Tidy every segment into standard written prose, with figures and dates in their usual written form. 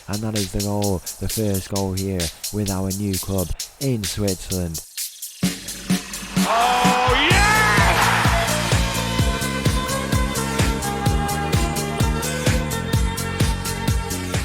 And that is the goal, the first goal here with our new club in Switzerland. Oh, yeah!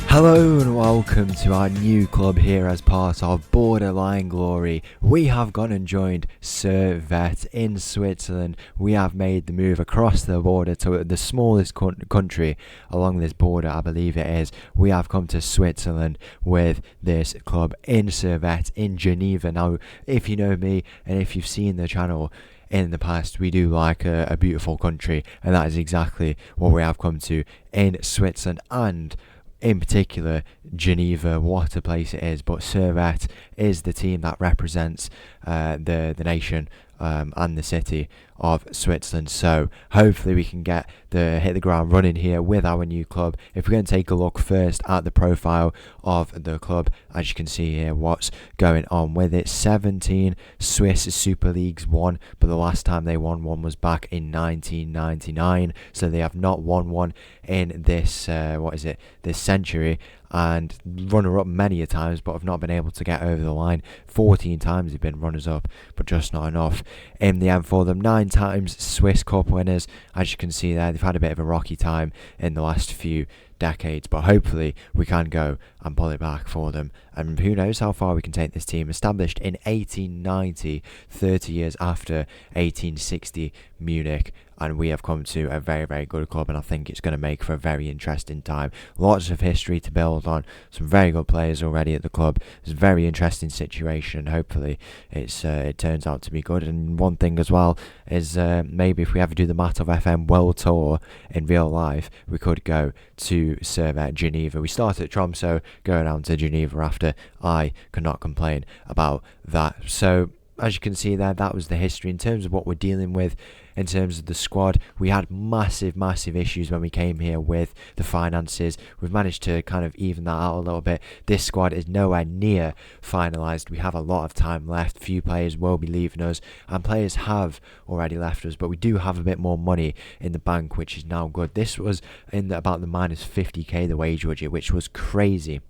Hello and welcome to our new club here as part of Borderline Glory. We have gone and joined Servette in Switzerland. We have made the move across the border to the smallest country along this border, I believe it is. We have come to Switzerland with this club in Servette in Geneva. Now, if you know me and if you've seen the channel in the past, we do like a beautiful country, and that is exactly what we have come to in Switzerland, and in particular Geneva. What a place it is. But Servette is the team that represents the nation and the city of Switzerland. So hopefully we can hit the ground running here with our new club. If we're going to take a look first at the profile of the club, as you can see here what's going on with it. 17 Swiss Super Leagues won, but the last time they won one was back in 1999, so they have not won one in this this century, and runner-up many a times, but have not been able to get over the line. 14 times they've been runners-up, but just not enough in the end for them. 9 times Swiss Cup winners. As you can see there, they've had a bit of a rocky time in the last few decades, but hopefully we can go and pull it back for them, and who knows how far we can take this team. Established in 1890, 30 years after 1860 Munich, and we have come to a very, very good club, and I think it's going to make for a very interesting time. Lots of history to build on, some very good players already at the club. It's a very interesting situation. Hopefully it turns out to be good. And one thing as well is maybe if we ever do the Matov FM World Tour in real life, we could go to Servette Geneva. We started at Tromsø, going down to Geneva after. I could not complain about that. So as you can see there, that was the history. In terms of what we're dealing with in terms of the squad, we had massive issues when we came here with the finances. We've managed to kind of even that out a little bit. This squad is nowhere near finalised. We have a lot of time left. Few players will be leaving us, and players have already left us, but we do have a bit more money in the bank, which is now good. This was in about the minus 50k, the wage budget, which was crazy.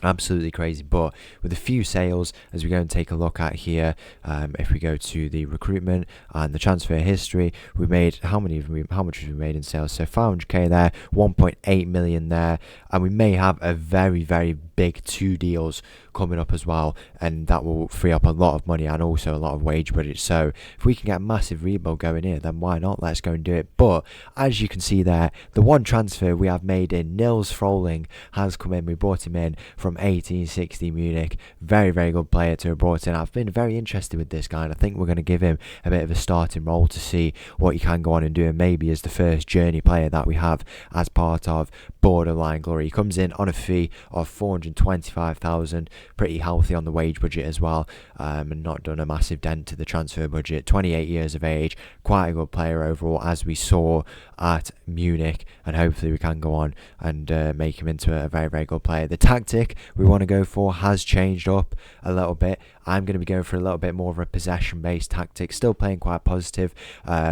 Absolutely crazy. But with a few sales, as we go and take a look at here, if we go to the recruitment and the transfer history, we made how much have we made in sales? So 500k there, 1.8 million there, and we may have a very big 2 deals coming up as well, and that will free up a lot of money and also a lot of wage budget. So if we can get a massive rebuild going here, then why not? Let's go and do it. But as you can see there, the one transfer we have made in Nils Froling has come in. We brought him in from 1860 Munich. Very good player to have brought in. I've been very interested with this guy, and I think we're going to give him a bit of a starting role to see what he can go on and do, and maybe as the first journey player that we have as part of Borderline Glory. He comes in on a fee of 425,000, pretty healthy on the wage budget as well, and not done a massive dent to the transfer budget. 28 years of age, quite a good player overall, as we saw at Munich, and hopefully we can go on and make him into a very good player. The tactic we want to go for has changed up a little bit. I'm going to be going for a little bit more of a possession-based tactic, still playing quite positive.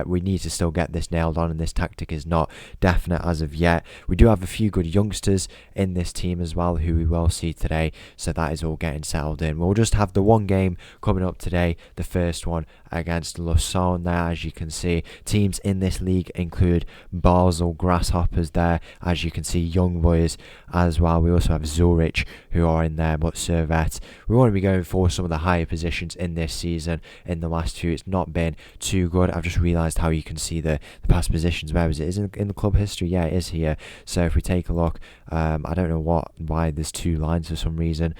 We need to still get this nailed on, and this tactic is not definite as of yet. We do have a few good youngsters in this team as well, who we will see today, so that is all getting settled in. We'll just have the one game coming up today, the first one against Lausanne there. As you can see, teams in this league include Basel Grasshoppers there, as you can see, young boys as well. We also have Zurich who are in there, but Servette, we want to be going for some of the higher positions in this season. In the last two, it's not been too good. I've just realised how you can see the past positions. Where is it? Is it in the club history? Yeah, it is here. So if we take a look, I don't know why there's 2 lines for some reason,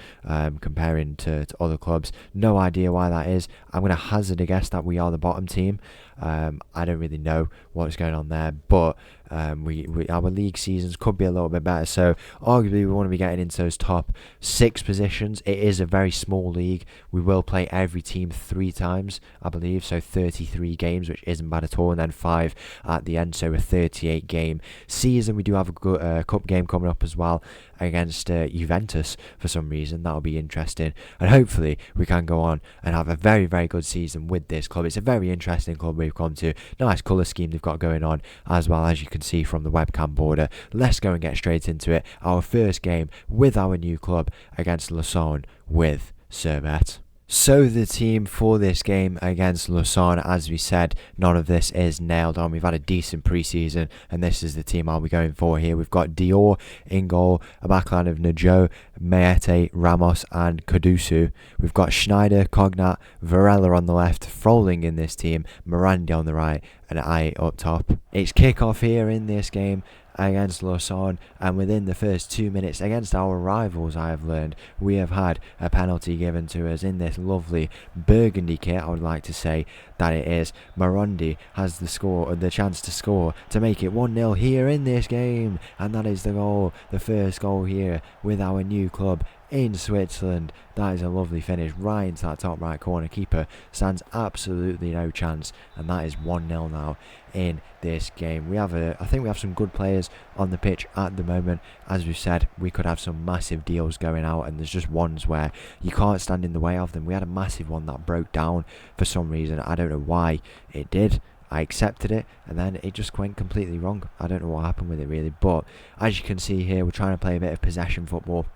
comparing to other clubs. No idea why that is. I'm going to hazard a guess that we are the bottom team. I don't really know what's going on there, but our league seasons could be a little bit better, so arguably we want to be getting into those top 6 positions. It is a very small league. We will play every team 3 times, I believe, so 33 games, which isn't bad at all, and then 5 at the end, so a 38 game season. We do have a good cup game coming up as well against Juventus for some reason. That'll be interesting, and hopefully we can go on and have a very good season with this club. It's a very interesting club we've come to. Nice colour scheme they've got going on as well, as you can see from the webcam border. Let's go and get straight into it. Our first game with our new club against Lausanne with Servette. So the team for this game against Lausanne, as we said, none of this is nailed on. We've had a decent pre-season, and this is the team I'll be going for here. We've got Dior in goal, a backline of Najo, Meete, Ramos and Kudusu. We've got Schneider, Cognat, Varela on the left, Froling in this team, Morandi on the right, and I up top. It's kick-off here in this game against Lausanne, and within the first 2 minutes against our rivals, I have learned, we have had a penalty given to us in this lovely burgundy kit. I would like to say that it is. Morandi has the chance to score to make it 1-0 here in this game, and that is the goal, the first goal here with our new club in Switzerland. That is a lovely finish right into that top right corner. Keeper stands absolutely no chance, and that is 1-0 now in this game. I think we have some good players on the pitch at the moment. As we've said, we could have some massive deals going out, and there's just ones where you can't stand in the way of them. We had a massive one that broke down for some reason. I don't know why it did. I accepted it, and then it just went completely wrong. I don't know what happened with it really, but as you can see here, we're trying to play a bit of possession football,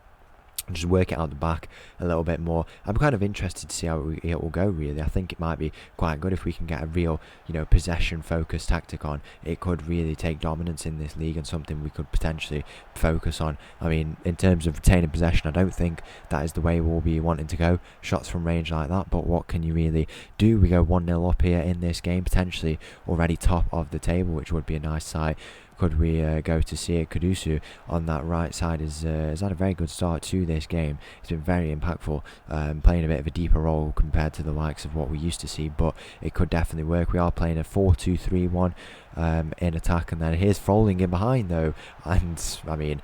just work it out the back a little bit more. I'm kind of interested to see how it will go really. I think it might be quite good if we can get a real, possession focused tactic on. It could really take dominance in this league and something we could potentially focus on. I mean, in terms of retaining possession, I don't think that is the way we'll be wanting to go, shots from range like that, but what can you really do? We go 1-0 up here in this game, potentially already top of the table, which would be a nice sight. Could we go to see it? Kudusu on that right side has had a very good start to this game. He's been very impactful, playing a bit of a deeper role compared to the likes of what we used to see, but it could definitely work. We are playing a 4-2-3-1 in attack, and then here's Froling in behind though, and I mean,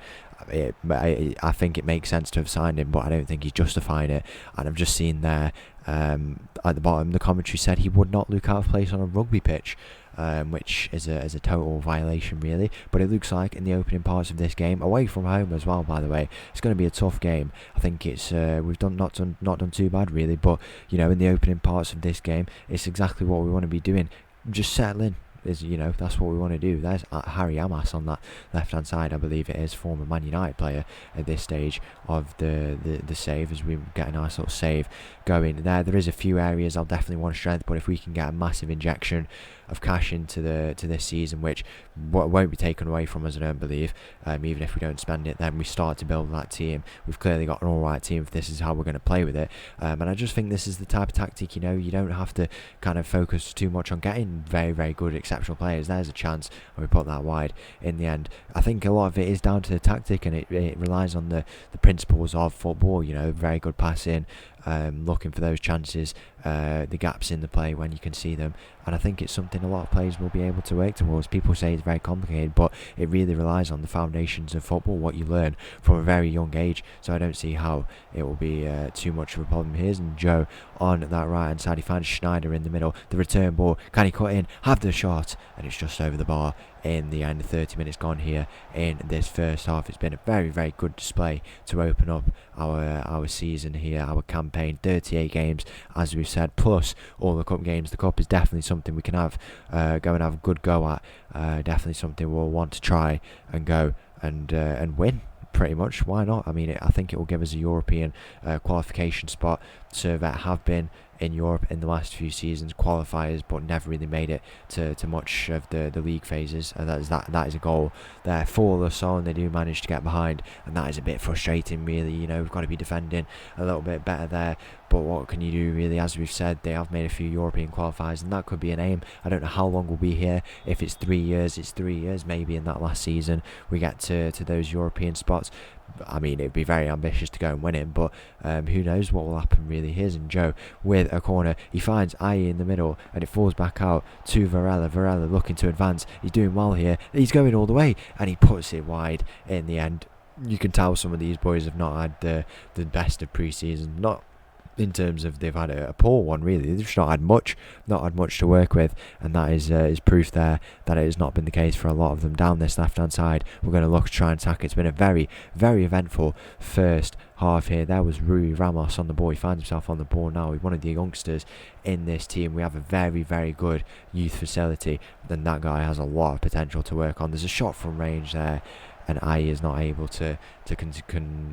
I think it makes sense to have signed him, but I don't think he's justifying it. And I've just seen there at the bottom, the commentary said he would not look out of place on a rugby pitch, which is a total violation really. But it looks like in the opening parts of this game, away from home as well, by the way, it's going to be a tough game. I think it's we've not done too bad really, but in the opening parts of this game, it's exactly what we want to be doing. Just settle in. That's what we want to do. There's Harry Amas on that left hand side, I believe it is, former Man United player at this stage of the save, as we get a nice little save going there is a few areas I'll definitely want to strengthen, but if we can get a massive injection of cash into this season, which won't be taken away from us, I don't believe, even if we don't spend it, then we start to build that team. We've clearly got an alright team if this is how we're going to play with it, and I just think this is the type of tactic, you don't have to kind of focus too much on getting very, very good, exceptional players. There's a chance, and we put that wide in the end. I think a lot of it is down to the tactic, and it relies on the principles of football, very good passing, looking for those chances, the gaps in the play when you can see them, and I think it's something a lot of players will be able to work towards. People say it's very complicated, but it really relies on the foundations of football, what you learn from a very young age, so I don't see how it will be too much of a problem. Here's Joe on that right hand side, he finds Schneider in the middle, the return ball, can he cut in, have the shot, and it's just over the bar in the end. 30 minutes gone here in this first half. It's been a very, very good display to open up our season here, our campaign. 38 games, as we've said, plus all the cup games. The cup is definitely something we can have go and have a good go at. Definitely something we'll want to try and go and win. Pretty much, why not? I mean, I think it will give us a European qualification spot. Servette have been in Europe in the last few seasons, qualifiers, but never really made it to much of the league phases, and that is a goal there for Lausanne. They do manage to get behind, and that is a bit frustrating really. We've got to be defending a little bit better there, but what can you do really? As we've said, they have made a few European qualifiers, and that could be an aim. I don't know how long we'll be here. If it's 3 years, it's 3 years. Maybe in that last season we get to those European spots. I mean, it'd be very ambitious to go and win it, but who knows what will happen really. Here's Joe with a corner. He finds Aye in the middle, and it falls back out to Varela. Varela looking to advance. He's doing well here. He's going all the way, and he puts it wide in the end. You can tell some of these boys have not had the best of pre-season. Not in terms of they've had a poor one really. They've just not had much to work with, and that is proof there that it has not been the case for a lot of them. Down this left hand side, we're going to look to try and attack. It's been a very, very eventful first half here. There was Rui Ramos on the ball. He finds himself on the ball now. He's one of the youngsters in this team. We have a very, very good youth facility, then that guy has a lot of potential to work on. There's a shot from range there, and Ai is not able to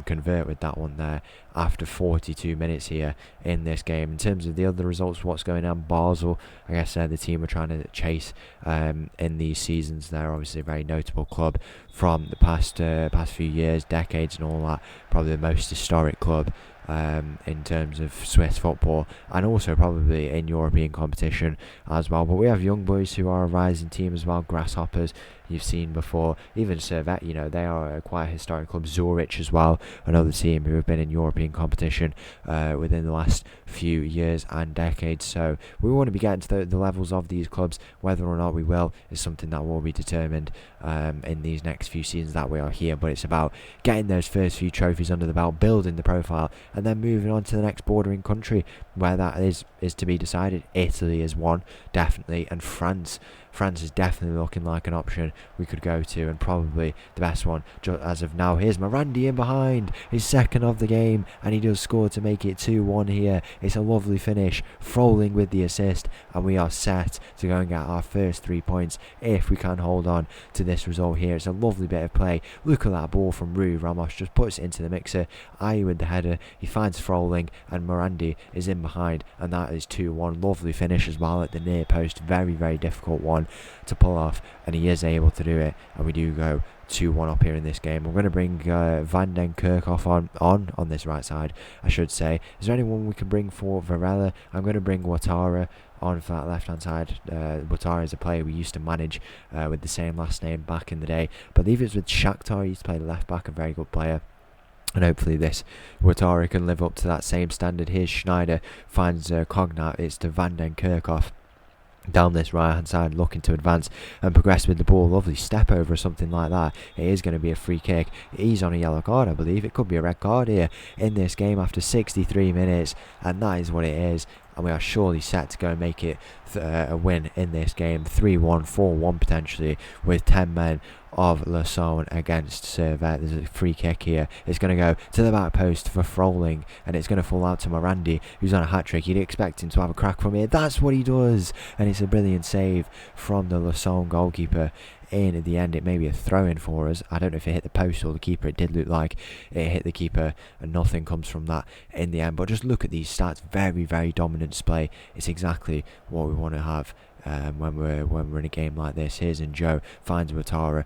convert with that one there after 42 minutes here in this game. In terms of the other results, what's going on, Basel, I guess the team are trying to chase in these seasons. They're obviously a very notable club from the past few years, decades and all that. Probably the most historic club in terms of Swiss football, and also probably in European competition as well. But we have young boys who are a rising team as well. Grasshoppers, you've seen before. Even Servette, they are quite a historic club. Zurich as well, another team who have been in European competition within the last few years and decades. So we want to be getting to the levels of these clubs. Whether or not we will is something that will be determined in these next few seasons that we are here. But it's about getting those first few trophies under the belt, building the profile, and then moving on to the next bordering country where that is to be decided. Italy is one, definitely, and France is definitely looking like an option we could go to, and probably the best one as of now. Here's Morandi in behind, his second of the game, and he does score to make it 2-1 here. It's a lovely finish, Froling with the assist, and we are set to go and get our first 3 points if we can hold on to this result here. It's a lovely bit of play. Look at that ball from Rui Ramos, just puts it into the mixer. Ai with the header, he finds Froling, and Morandi is in behind, and that is 2-1. Lovely finish as well at the near post. Very, very difficult one to pull off, and he is able to do it, and we do go 2-1 up here in this game. We're going to bring Van den Kerkhoff on this right side, I should say. Is there anyone we can bring for Varela? I'm going to bring Ouattara on for that left hand side. Ouattara is a player we used to manage with the same last name back in the day. I believe it's with Shakhtar. He used to play left back, a very good player. And hopefully this Ouattara can live up to that same standard. Here's Schneider, finds Cognat. It's to Van den Kerkhoff down this right hand side, looking to advance and progress with the ball. Lovely step over or something like that. It is going to be a free kick. He's on a yellow card, I believe. It could be a red card here in this game after 63 minutes, and that is what it is. And we are surely set to go and make it a win in this game. 3-1, 4-1 potentially, with 10 men of Lausanne against Servette. There's a free kick here. It's going to go to the back post for Froling, and it's going to fall out to Morandi, who's on a hat-trick. You'd expect him to have a crack from here. That's what he does, and it's a brilliant save from the Lausanne goalkeeper. In at the end, it may be a throw-in for us. I don't know if it hit the post or the keeper. It did look like it hit the keeper, and nothing comes from that in the end. But just look at these stats. Very, very dominant display. It's exactly what we want to have when we're in a game like this. Here's Njo, finds Ouattara,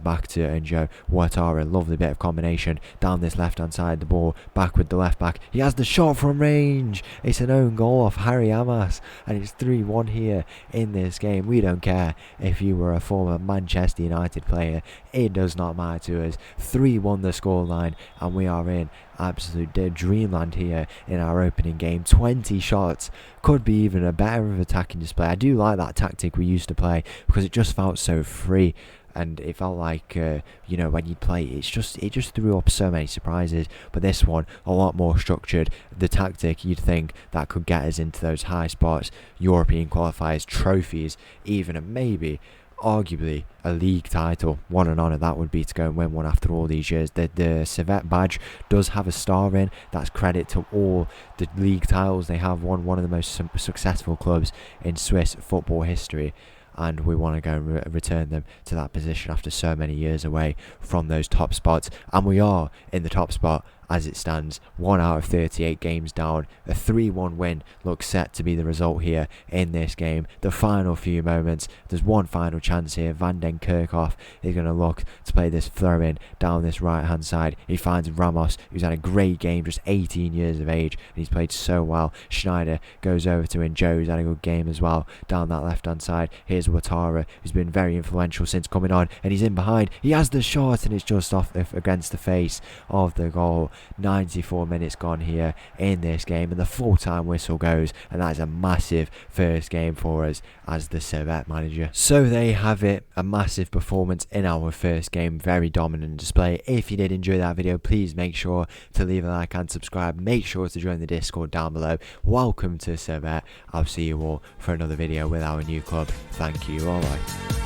back to Njo. Ouattara, lovely bit of combination down this left hand side, the ball back with the left back. He has the shot from range. It's an own goal off Harry Amas, and it's 3-1 here in this game. We don't care if you were a former Manchester United player, it does not matter to us. 3-1 the scoreline, and we are in absolute dreamland here in our opening game. 20 shots, could be even a better of attacking display. I do like that tactic we used to play because it just felt so free, and it felt like when you play it just threw up so many surprises. But this one, a lot more structured. The tactic you'd think that could get us into those high spots, European qualifiers, trophies, even, and maybe arguably a league title. What an honour that would be to go and win one after all these years. The Servette badge does have a star in. That's credit to all the league titles they have won. One of the most successful clubs in Swiss football history, and we want to go and return them to that position after so many years away from those top spots. And we are in the top spot as it stands, 1 out of 38 games down. A 3-1 win looks set to be the result here in this game. The final few moments, there's one final chance here. Van den Kerkhoff is going to look to play this throw in down this right hand side. He finds Ramos, who's had a great game, just 18 years of age, and he's played so well. Schneider goes over to Njo, who's had a good game as well down that left hand side. Here's Ouattara, who's been very influential since coming on, and he's in behind. He has the shot, and it's just off against the face of the goal. 94 minutes gone here in this game, and the full-time whistle goes, and that is a massive first game for us as the Servette manager. So there you have it, a massive performance in our first game, very dominant display. If you did enjoy that video, please make sure to leave a like and subscribe. Make sure to join the Discord down below. Welcome to Servette. I'll see you all for another video with our new club. Thank you. All right.